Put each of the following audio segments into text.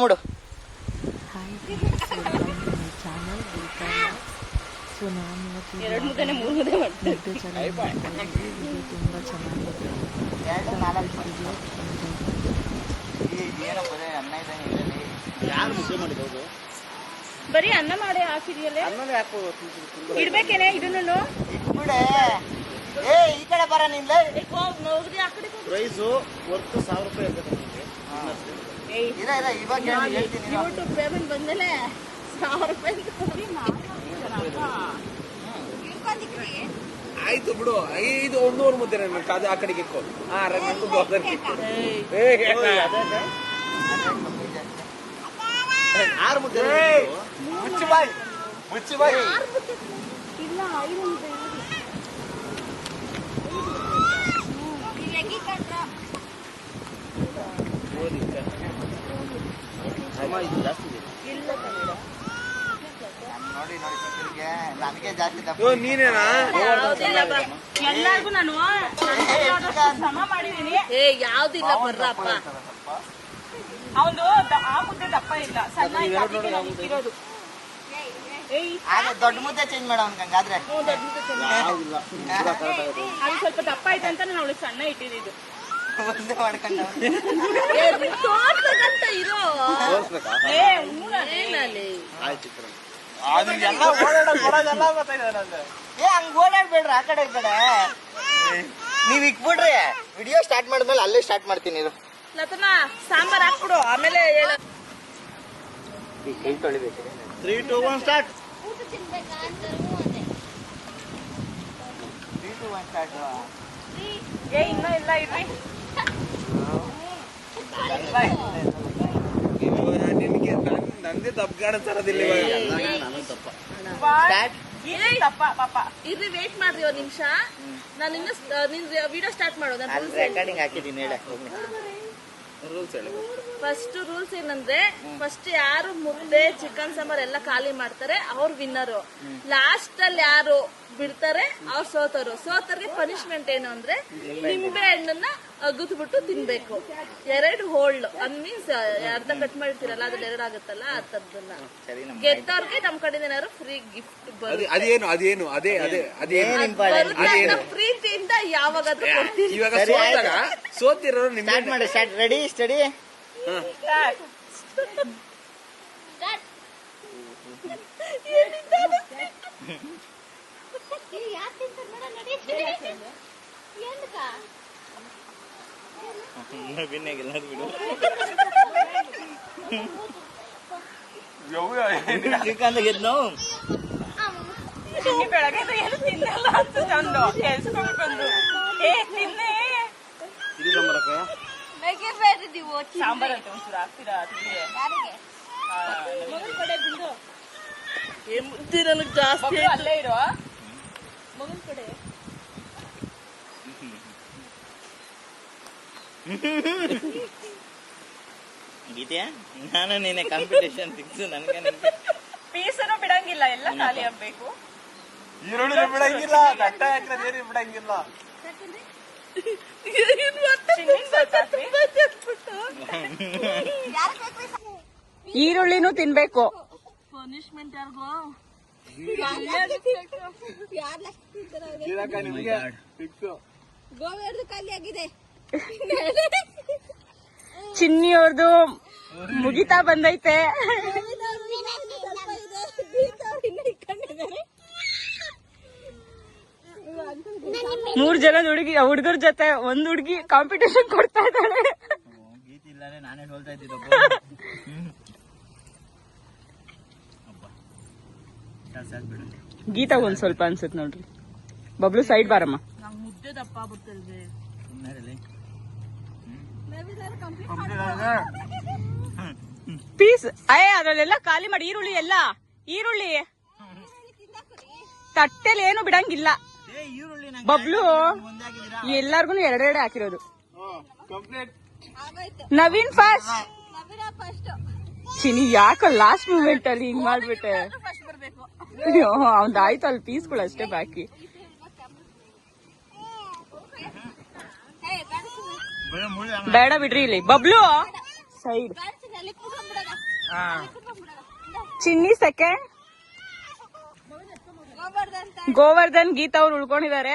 Mood. Hi friends, welcome to my channel Geeta vlogs. So ನಾನು ಇವತ್ತು ಮುದ್ದೆ ಚೆನ್ನಾಗಿ ಮಾಡ್ತಾ ಇದ್ದೀವಿ. ಇದು ತುಂಬ ಚೆನ್ನಾಗಿದೆ. ಬರೀ ಅನ್ನ ಮಾಡಿ ಹಾಕಿದೆಯಲ್ಲ, ಇಡ್ಬೇಕೇನೆ ಇದನ್ನು ಈ ಕಡೆ ಬರ ನಿಲ್ಲ ಪ್ರೈಸು ವರ್ತ್ 1000 ರೂಪಾಯಿ ಇರ್ತದೆ. ಇವಾಗ ಯೂಟ್ಯೂಬ್ ಪೇಮೆಂಟ್ ಬಂದಲೇ 1000 ರೂಪಾಯಿ. ಆಯ್ತು ಬಿಡು, ಇದು 100 ಮುದ್ದೆ ಅದು ಆ ಕಡೆಗೆ ಇಕ್ಕು. ಆರು ಮುದ್ದೆ ಮುಚ್ಚಿ ಬಾಯ್ ಇಲ್ಲ ಜಾಸ್ತಿ ನೋಡಿ ನನಗೆ ಜಾಸ್ತಿ ನೀನೇನಾ? ಎಲ್ಲರಿಗೂ ನಾನು ಸಮ ಮಾಡಿದೀನಿ. ಯಾವ್ದಿಲ್ಲ ಬರ್ರಪ್ಪ. ಅವನು ಆ ಮುದ್ದೆ ದಪ್ಪ ಇಲ್ಲ, ಸಣ್ಣ ಇರೋದು. ದೊಡ್ಡ ಮುದ್ದೆ ಚೇಂಜ್ ಮಾಡ ಹಂಗಾದ್ರೆ. ಅದು ಸ್ವಲ್ಪ ದಪ್ಪ ಐತೆ ಅಂತ ನಾನು ಅವಳಿಗೆ ಸಣ್ಣ ಇಟ್ಟಿದ್ದು. ಒಂದೇ ಮಾಡ್ಕೊಂಡ ಇರೋ ಹಂಗ ಓಡಾಡ್ಬೇಡ್ರಿ ಆ ಕಡೆ ಈ ಕಡೆ. ನೀವ್ ಇಕ್ಬಿಡ್ರಿ, ವಿಡಿಯೋ ಸ್ಟಾರ್ಟ್ ಮಾಡಿದ್ಮೇಲೆ ಅಲ್ಲೇ ಸ್ಟಾರ್ಟ್ ಮಾಡ್ತೀನಿ. ಇದು ಲತನ ಸಾಂಬಾರ್ ಹಾಕ್ಬಿಡು, ಆಮೇಲೆ ಕೈ ತೊಳಿಬೇಕು. 3, 2, 1 ಸ್ಟಾರ್ಟ್. 3, 2, 1 ಸ್ಟಾರ್ಟ್. ಇನ್ನೂ ಇಲ್ಲ ಇರ್ರಿ. ನಂದೇ ತಪ್ಪು ಕಾಣಿಸ್ತಾರದಿಲ್ಲ. ತಪ್ಪ ಪಾಪ. ಇರ್ರಿ, ವೇಟ್ ಮಾಡ್ರಿ ಒಂದ್ ನಿಮಿಷ. ನಾನು ಇನ್ನ ನಿನ್ ವಿಡಿಯೋ ಸ್ಟಾರ್ಟ್ ಮಾಡೋದು. ರೆಕಾರ್ಡಿಂಗ್ ಹಾಕಿದ್ದೀನಿ ಹೇಳ. ರೂಲ್ಸ್ ಹೇಳಿ. ಫಸ್ಟ್ ರೂಲ್ಸ್ ಏನಂದ್ರೆ, ಫಸ್ಟ್ ಯಾರು ಮುದ್ದೆ ಚಿಕನ್ ಸಾಂಬಾರ್ ಎಲ್ಲ ಖಾಲಿ ಮಾಡ್ತಾರೆ ಅವ್ರು ವಿನ್ನರು. ಲಾಸ್ಟ್ ಅಲ್ಲಿ ಯಾರು ಬಿಡ್ತಾರೆ ಅವ್ರು ಸೋತರು. ಸೋತರ್ಗೆ ಪನಿಷ್ಮೆಂಟ್ ಏನು ಅಂದ್ರೆ ನಿಂಬೆ ಹಣ್ಣನ್ನ ಅಗುದ್ಬಿಟ್ಟು ತಿನ್ಬೇಕು. 2 ಹೋಳ್ಳು, ಅದ್ ಮೀನ್ಸ್ ಅರ್ಧ ಕಟ್ ಮಾಡಿರ್ತೀರಲ್ಲ, ಅದ್ರಲ್ಲಿ 2 ಆಗುತ್ತಲ್ಲ, ಅಂತದನ್ನ ಗೆದ್ದವ್ರಿಗೆ ನಮ್ ಕಡೆಯಿಂದ ಏನಾದ್ರು ಫ್ರೀ ಗಿಫ್ಟ್ ಬರುತ್ತೆ. ಪ್ರೀತಿಯಿಂದ ಯಾವಾಗಾದ್ರೂ ಕೊಡ್ತೀವಿ. ಇವಾಗ ಸೋತಿರೋರು ನಿಮ್ಗೆ ಮಾಡಿ. ಸ್ಟಾರ್ಟ್. Ready study. ಬೆಳಗ್ಗೆ ಏನು ತಿನ್ನಲ್ಲ ಅಂತ ತಂದು ಕೆಲ್ಸಕ್ಕೆ ಬಂದು ತಿನ್ನೆ ಸಾಂಬಾರ್ ಅಂತ ಒಂಚೂರು ಹಾಕ್ತೀರಾ? ಮುದ್ದೆ ನನಗ್ ಜಾಸ್ತಿ ಅಲ್ಲೇ ಇರೋ ಮಗನ್ ಕಡೆ. ಗೀತೆಯಾ, ನಾನು ನೀನೆ ಕಾಂಪಿಟೇಷನ್ ಫಿಕ್ಸ್. ನನಗೆ ಪೀಸನ್ನು ಬಿಡಂಗಿಲ್ಲ, ಎಲ್ಲ ಖಾಲಿ ಆಗ್ಬೇಕು. ಈರುಳ್ಳಿ ಬಿಡಂಗಿಲ್ಲ, ದಟ್ಟ ಹಾಕಿದ್ರೆ ಬಿಡಂಗಿಲ್ಲ. ಈರುಳ್ಳಿನೂ ತಿನ್ಬೇಕು. ಪನಿಷ್ಮೆಂಟ್ ಯಾರಿಗೋ ಗೋವಾ ಖಾಲಿ ಆಗಿದೆ. ಚಿನ್ನಿಯವ್ರದು ಮುಗಿತಾ ಬಂದೈತೆ. 3 ಜನ ಹುಡುಗರ ಜೊತೆ ಒಂದ್ ಹುಡುಗಿ ಕಾಂಪಿಟೇಷನ್ ಕೊಡ್ತಾ ಇದ್ದಾಳೆ. ನಾನೇ ಹೇಳ್ತಾ ಇದ್ದಿದ್ದು. ಗೀತಾ ಒಂದ್ ಸ್ವಲ್ಪ ಅನ್ಸುತ್ತೆ ನೋಡ್ರಿ. ಬಬ್ಲು ಸೈಡ್ ಬಾರಮ್ಮ. ಮುದ್ದೆ ದಪ್ಪ ಆಗ್ಬಿಡ್ತಲ್ರಿ. ಪೀಸ್ ಅದ್ರಲ್ಲೆಲ್ಲ ಖಾಲಿ ಮಾಡಿ. ಈರುಳ್ಳಿ ತಟ್ಟೆಲಿ ಏನು ಬಿಡಂಗಿಲ್ಲ. ಬಬ್ಲು ಎಲ್ಲಾರ್ಗು 2 ಹಾಕಿರೋದು. ನವೀನ್ ಫಸ್ಟ್. ಚಿನಿ ಯಾಕೋ ಲಾಸ್ಟ್ ಮೂಮೆಂಟ್ ಅಲ್ಲಿ ಹಿಂಗ್ ಮಾಡ್ಬಿಟ್ಟೆ. ಅವ್ದಾಯ್ತು, ಅಲ್ಲಿ ಪೀಸ್ಗಳು ಅಷ್ಟೇ ಬಾಕಿ. ಬೇಡ ಬಿಡ್ರಿ. ಇಲ್ಲಿ ಬಬ್ಲು ಸೈಡ್ ಚಿನ್ನಿ ಸೆಕೆಂಡ್, ಗೋವರ್ಧನ್ ಗೀತಾ ಅವ್ರು ಉಳ್ಕೊಂಡಿದ್ದಾರೆ.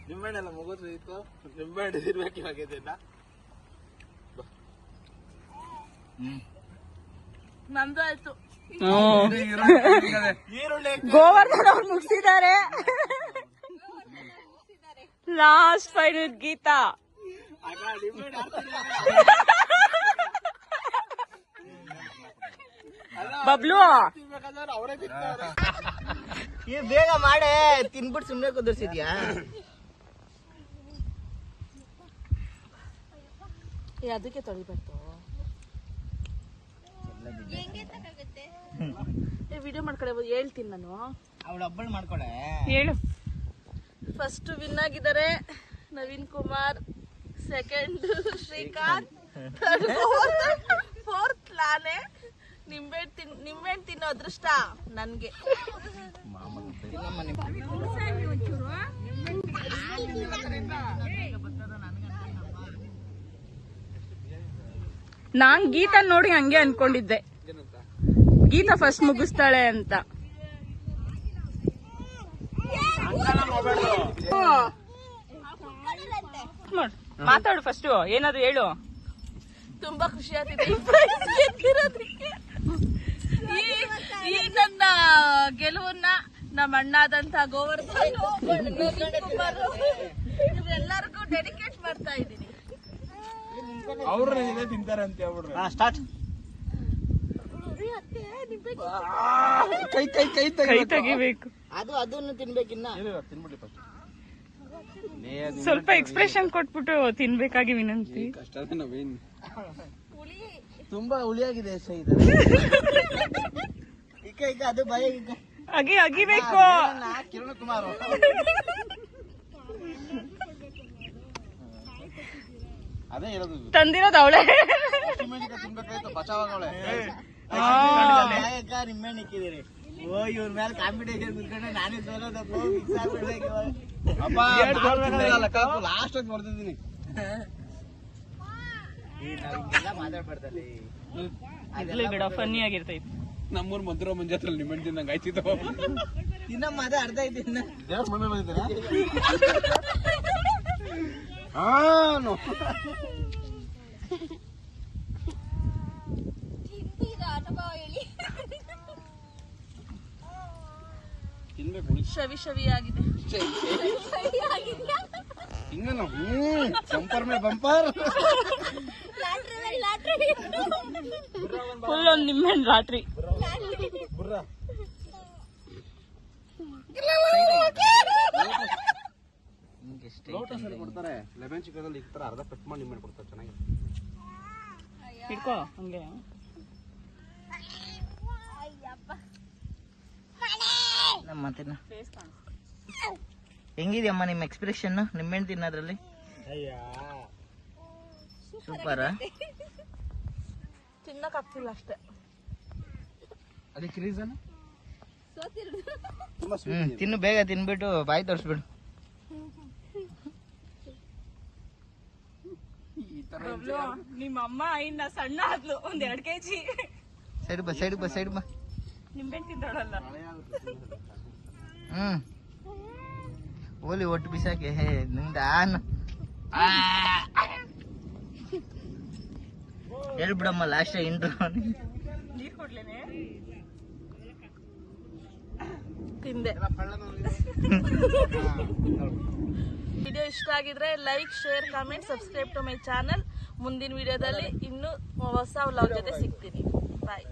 ನಿಂಬೆಹಣ್ಣೆಲ್ಲ ಮುಗಿದ್ರು ಇತ್ತು, ನಿಂಬೆಹಣ್ಣು ಇರ್ಬೇಕು ಇವಾಗಿದ್ದೆಲ್ಲ. ನಂದು ಆಯ್ತು. ಗೋವರ್ಧನ್ ಅವ್ರು ಮುಗಿಸಿದ್ದಾರೆ. Last final Geetha. ಬಬ್ಲು ಅವರೇ ಬಿಡ್ತಾರೆ. ಬೇಗ ಮಾಡೆ, ತಿನ್ಬಿಟ್ಟು ಸುಮ್ನೆ ಕುದುರ್ಸಿದ್ಯಾ? ಅದಕ್ಕೆ ತೊಳಿಬೇಕು. ವಿಡಿಯೋ ಮಾಡ್ಕೊಳೆ ಹೇಳ್ತೀನಿ ನಾನು. ಅವಳ ಹಬ್ಬಳು ಮಾಡ್ಕೊಳೆ. ಹೇಳು. ಫಸ್ಟ್ ವಿನ್ ಆಗಿದ್ದಾರೆ ನವೀನ್ ಕುಮಾರ್, ಸೆಕೆಂಡ್ ಶ್ರೀಕಾಂತ್, ಫೋರ್ತ್ ನಾನೇ. ನಿಂಬೆಹಣ್ಣು ತಿನ್ನೋ ಅದೃಷ್ಟ ನನ್ಗೆ. ನಾನ್ ಗೀತಾ ನೋಡಿ ಹಂಗೆ ಅನ್ಕೊಂಡಿದ್ದೆ, ಗೀತಾ ಫಸ್ಟ್ ಮುಗಿಸ್ತಾಳೆ ಅಂತ. ಮಾತಾಡು ಫಸ್ಟ್, ಏನಾದ್ರು ಹೇಳು. ತುಂಬಾ ಖುಷಿ ಆಗ್ತಿದೆ ಈ ನನ್ನ ಗೆಲುವನ್ನ ನಮ್ಮ ಅಣ್ಣಾದಂತ ಗೋವರ್ಧನ್, ಕುಮಾರ್ ಇವರೆಲ್ಲರಿಗೂ ಡೆಡಿಕೇಟ್ ಮಾಡ್ತಾ ಇದ್ದೀನಿ. ಅವ್ರು ತಿಂತಾರೆ ಅಂತ ಹೇಳ್ಬಿಡ್ರಿ. ಸ್ಟಾರ್ಟ್. ಕೈ ತೆಗಿಬೇಕು. ಅದನ್ನು ತಿನ್ಬೇಕಿನ್ನ. ತಿನ್ಬಿಡಿ ಫಸ್ಟ್. ಸ್ವಲ್ಪ ಎಕ್ಸ್ಪ್ರೆಷನ್ ಕೊಟ್ಬಿಟ್ಟು ತಿನ್ಬೇಕಾಗಿ ವಿನಂತಿ. ಕಷ್ಟನೇ ನವೀನ್. ತುಂಬಾ ಹುಳಿಯಾಗಿದೆ ಈಗ ಅದು ಭಯ. ಈಗ ಅಗಿಬೇಕು. ಕಿರಣ್ ಕುಮಾರ್ ಅದೇ ಹೇಳೋದು, ತಂದಿರೋದು ಅವಳೆ. ತಿನ್ಬೇಕಾಯ್ತು ಬಚಾವಾಗವಳೆ. ನಿಮ್ಮೆಣ್ಣೆ ಇಕ್ಕಿದಿರಿ. ಓ ಇವ್ರ ಮೇಲೆ ಕಾಂಪಿಟೇಷನ್ ಕುತ್ಕೊಂಡೆ ನಾನೇ ಸೋಲೋದಪ್ಪ, ಮಿಕ್ಸ್ ಆಗ್ಬಿಡ್ಬೇಕು. ಲಾಸ್ಟ್ ಆಗಿ ಬರ್ತಿದ್ದೀನಿ. ಮಾತಾಡ್ಬಾರ್ದಲ್ಲಿ ಇರ್ಲಿ ಬಿಡ, ಫನ್ನಿ ಆಗಿರ್ತೈತಿ. ನಮ್ಮೂರ್ ಮಧುರ ಮಂಜಾತ್ರಲ್ಲಿ ನಿಮ್ಮಣ್ಣ ತಿಂದಂಗ ಆಯ್ತಿತ್ತು. ಇನ್ನೊಮ್ಮ ಅದ ಅರ್ಧ ಐತಿ. ಇನ್ನ ದೇವ್ರ ಮನೆ ಬಂದಿದ್ದೀರಾ? ತಿನ್ಬೇಕು. ಶವಿ ಆಗಿದೆ. ಹಿಂಗ ಬಂಪರ್ ಮೇ ಬಂಪರ್. ಫುಲ್ ಒಂದ್ ನಿಮ್ಮೆಣ್ಣು ರಾತ್ರಿ. ಲೋಟಸ್ ಅಲ್ಲಿ ಕೊಡ್ತಾರೆ, ಲೆಮನ್ ಚಿಕನ್ ಅಲ್ಲಿ ಈ ತರ ಅರ್ಧ ಕಟ್ ಮಾಡಿ ನಿಮ್ಮನ್ನು ಕೊಡ್ತಾರೆ. ಚೆನ್ನಾಗಿ ಇಟ್ಕೋ ಹಂಗೆ. ಹೆಂಗಿದ್ಯಮ್ಮ ನಿಮ್ಮ ಎಕ್ಸ್ಪ್ರೆಷನ್ ನಿಮ್ಮೆಣ್ಣು ತಿನ್ನೋದ್ರಲ್ಲಿ? ಸೂಪರ್. ತಿನ್ನಕ್ಕಾಗ್ತಿಲ್ಲ ಅಷ್ಟೇ. ಅದಕ್ಕೆ ರೀಸನ್ ತಿನ್ನು, ಬೇಗ ತಿನ್ಬಿಟ್ಟು ಬಾಯಿ ತೋರಿಸ್ಬಿಡು. ನಿಮ್ಮ ಅಮ್ಮ ಇನ್ನ ಸಣ್ಣ ಆದ್ಲು, ಒಂದ್ 2 kg. ಸೈಡ್ ಬಾ. ನಿಂಬೆಹಣ್ಣು ತಿಂದೋಳಲ್ಲ. ಓಲಿ ಒಟ್ಟು ಬಿಸಾಕೆ ನಿಂದ ಹೇಳ್ಬಿಡಮ್ಮ ಲಾಸ್ಟ್ ಇಂಟ್ರೋ. ನೀರ್ ಕೊಡ್ಲೇನೆ. ತಿಂದೆ. ವಿಡಿಯೋ ಇಷ್ಟ ಆಗಿದ್ರೆ like, share, comment, subscribe to my channel. ಮುಂದಿನ ವಿಡಿಯೋದಲ್ಲಿ ಇನ್ನೂ ಹೊಸ ವ್ಲಾಗ್ ಜೊತೆ ಸಿಗ್ತೀನಿ. ಬಾಯ್.